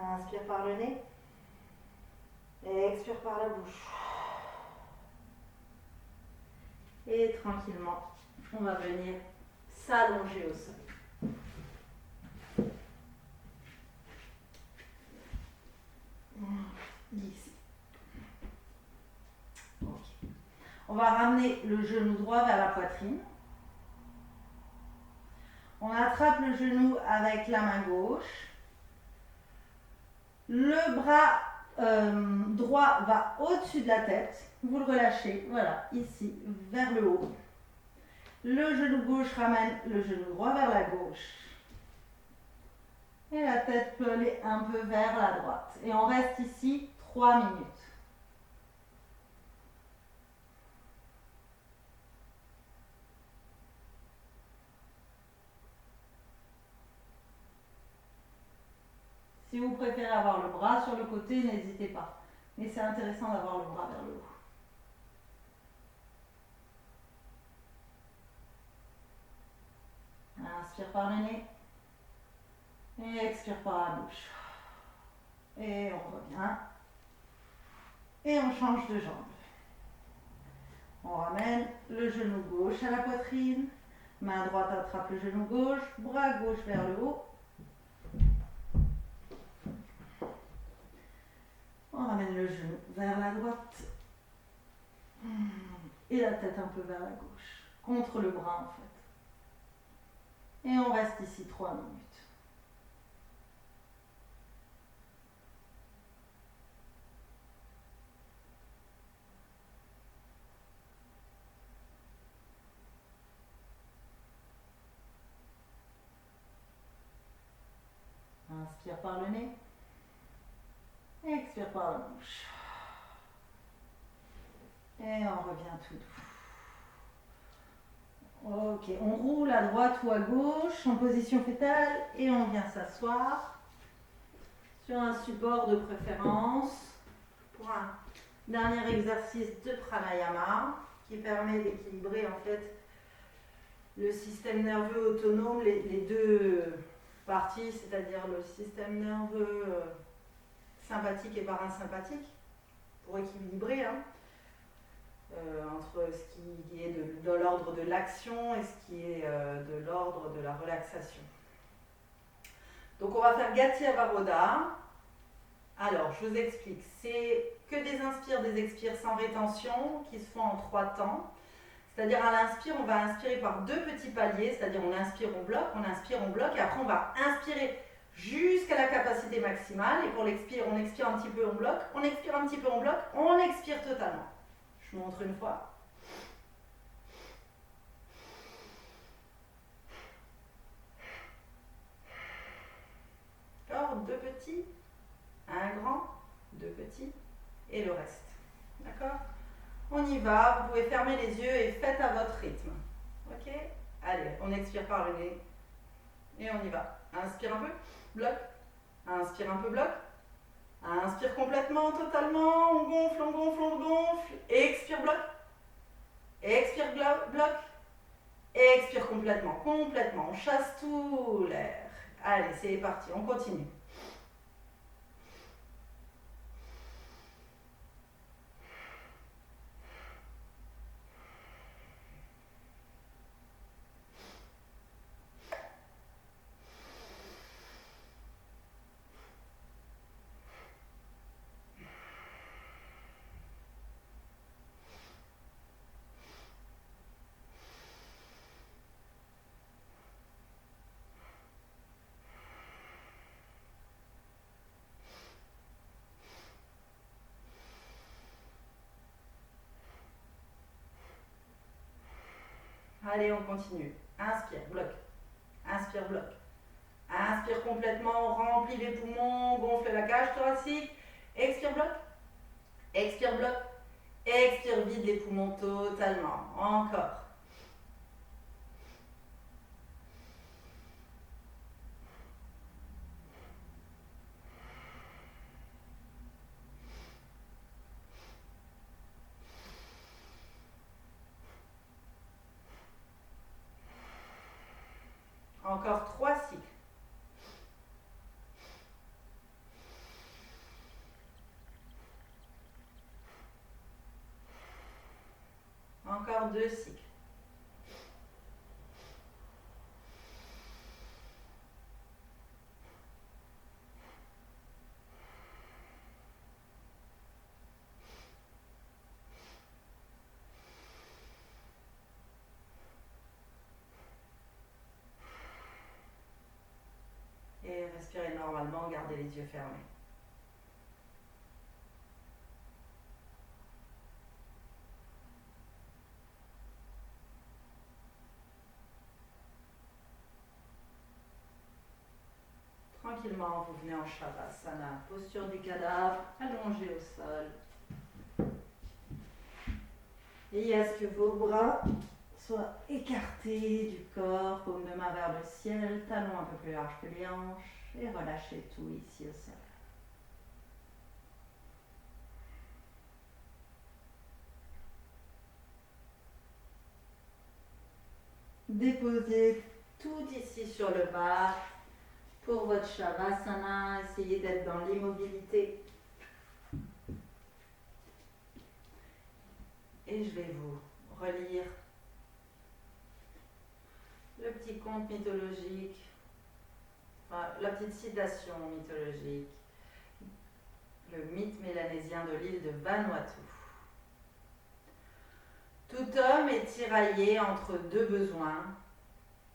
Inspire par le nez et expire par la bouche. Et tranquillement, on va venir s'allonger au sol. Ici. Okay. On va ramener le genou droit vers la poitrine. On attrape le genou avec la main gauche. Le bras droit va au-dessus de la tête. Vous le relâchez, voilà, ici, vers le haut. Le genou gauche ramène le genou droit vers la gauche. Et la tête peut aller un peu vers la droite. Et on reste ici 3 minutes. Si vous préférez avoir le bras sur le côté, n'hésitez pas. Mais c'est intéressant d'avoir le bras vers le haut. Inspire par le nez. Et expire par la bouche. Et on revient. Et on change de jambe. On ramène le genou gauche à la poitrine. Main droite attrape le genou gauche. Bras gauche vers le haut. On ramène le genou vers la droite. Et la tête un peu vers la gauche. Contre le bras en fait. Et on reste ici 3 minutes. Inspire par le nez. Expire par la bouche. Et on revient tout doux. Ok, on roule à droite ou à gauche en position fétale et on vient s'asseoir sur un support de préférence pour un dernier exercice de pranayama qui permet d'équilibrer en fait le système nerveux autonome, les deux parties, c'est-à-dire le système nerveux sympathique et parasympathique, pour équilibrer entre ce qui est de l'ordre de l'action et ce qui est de l'ordre de la relaxation. Donc on va faire Gatya Varodha. Alors je vous explique, c'est que des inspires, des expires sans rétention qui se font en 3 temps. C'est-à-dire à l'inspire, on va inspirer par 2 petits paliers, c'est-à-dire on inspire, on bloque, et après on va inspirer jusqu'à la capacité maximale, et pour l'expire, on expire un petit peu, on bloque, on expire un petit peu, on bloque, on expire totalement. Je vous montre une fois. Alors, 2 petits, un grand, 2 petits, et le reste. D'accord ? On y va, vous pouvez fermer les yeux et faites à votre rythme. Ok ? Allez, on expire par le nez. Et on y va. Inspire un peu, bloque. Inspire un peu, bloque. Inspire complètement, totalement. On gonfle, on gonfle, on gonfle. Expire, bloque. Expire, bloque. Expire complètement, complètement. On chasse tout l'air. Allez, c'est parti, on continue. Allez, on continue. Inspire, bloque. Inspire, bloque. Inspire complètement, remplis les poumons, gonfle la cage thoracique. Expire, bloque. Expire, bloque. Expire, vide les poumons totalement. Encore. Encore 3 cycles. Encore 2 cycles. Et respirez normalement, gardez les yeux fermés. Tranquillement, vous venez en Shavasana, posture du cadavre, allongé au sol. Et à ce que vos bras soient écartés du corps, paume de main vers le ciel, talons un peu plus larges que les hanches, et relâchez tout ici au sol. Déposez tout ici sur le bas. Pour votre Shavasana, essayez d'être dans l'immobilité. Et je vais vous relire le petit conte mythologique, enfin la petite citation mythologique. le mythe mélanésien de l'île de Vanuatu. Tout homme est tiraillé entre deux besoins.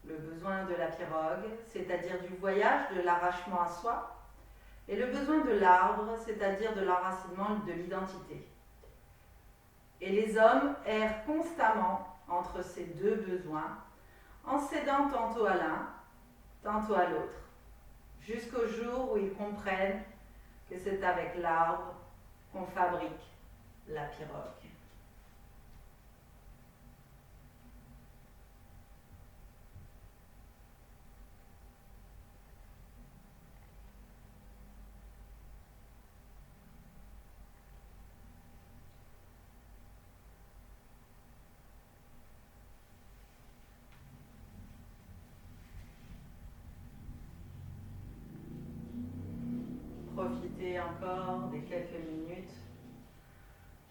Le besoin de la pirogue, c'est-à-dire du voyage, de l'arrachement à soi, et le besoin de l'arbre, c'est-à-dire de l'enracinement de l'identité. Et les hommes errent constamment entre ces deux besoins, en cédant tantôt à l'un, tantôt à l'autre, jusqu'au jour où ils comprennent que c'est avec l'arbre qu'on fabrique la pirogue. Profitez encore des quelques minutes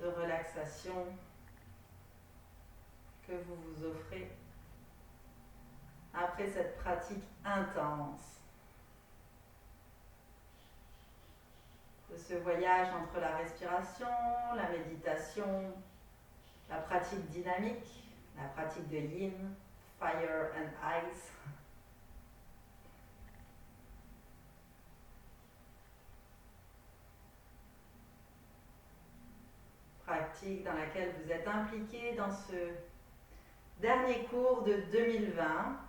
de relaxation que vous vous offrez après cette pratique intense de ce voyage entre la respiration, la méditation, la pratique dynamique, la pratique de Yin, Fire and Ice. Pratique dans laquelle vous êtes impliqué dans ce dernier cours de 2020.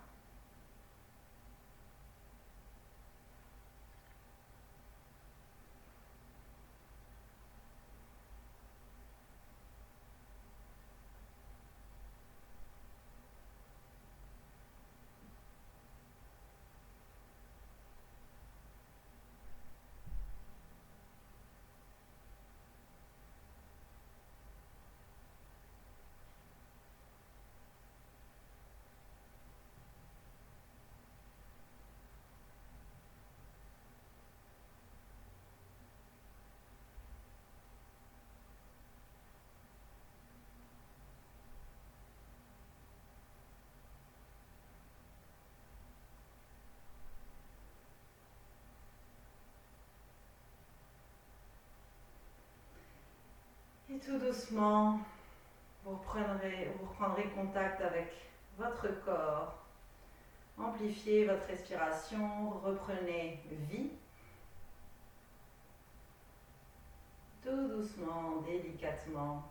Et tout doucement, vous reprendrez contact avec votre corps. Amplifiez votre respiration, reprenez vie. Tout doucement, délicatement.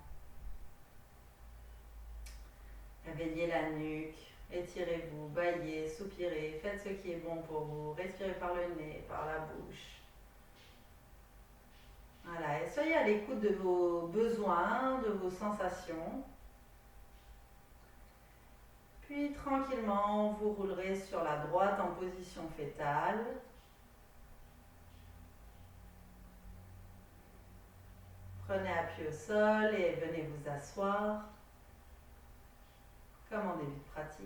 Réveillez la nuque, étirez-vous, bâillez, soupirez, faites ce qui est bon pour vous. Respirez par le nez, par la bouche. Voilà, et soyez à l'écoute de vos besoins, de vos sensations. Puis tranquillement, vous roulerez sur la droite en position fétale. Prenez appui au sol et venez vous asseoir, comme en début de pratique.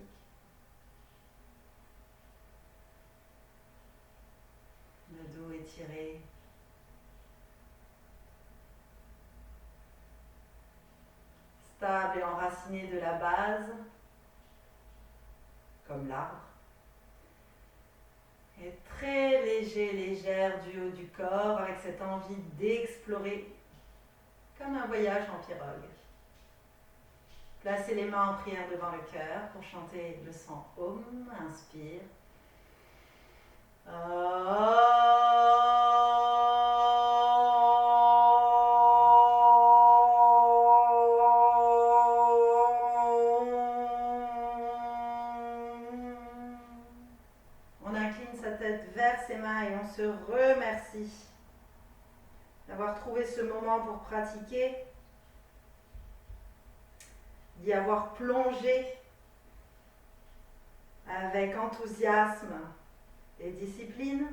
Le dos étiré. Stable et enraciné de la base, comme l'arbre. Et très léger, légère du haut du corps, avec cette envie d'explorer, comme un voyage en pirogue. Placez les mains en prière devant le cœur pour chanter le son Om. Inspire. On incline sa tête vers ses mains et on se remercie d'avoir trouvé ce moment pour pratiquer, d'y avoir plongé avec enthousiasme et discipline.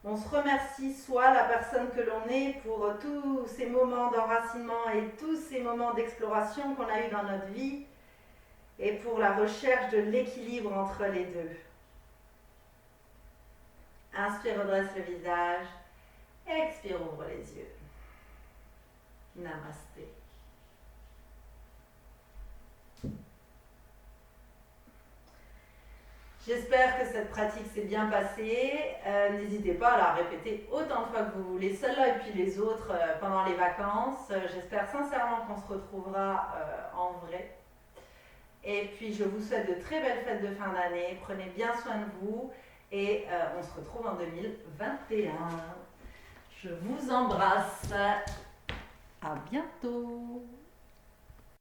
On se remercie soit la personne que l'on est pour tous ces moments d'enracinement et tous ces moments d'exploration qu'on a eu dans notre vie et pour la recherche de l'équilibre entre les deux. Inspire, redresse le visage. Expire, ouvre les yeux. Namasté. J'espère que cette pratique s'est bien passée. N'hésitez pas à la répéter autant de fois que vous voulez, celle-là et puis les autres pendant les vacances. J'espère sincèrement qu'on se retrouvera en vrai. Et puis je vous souhaite de très belles fêtes de fin d'année. Prenez bien soin de vous et on se retrouve en 2021. Je vous embrasse. À bientôt.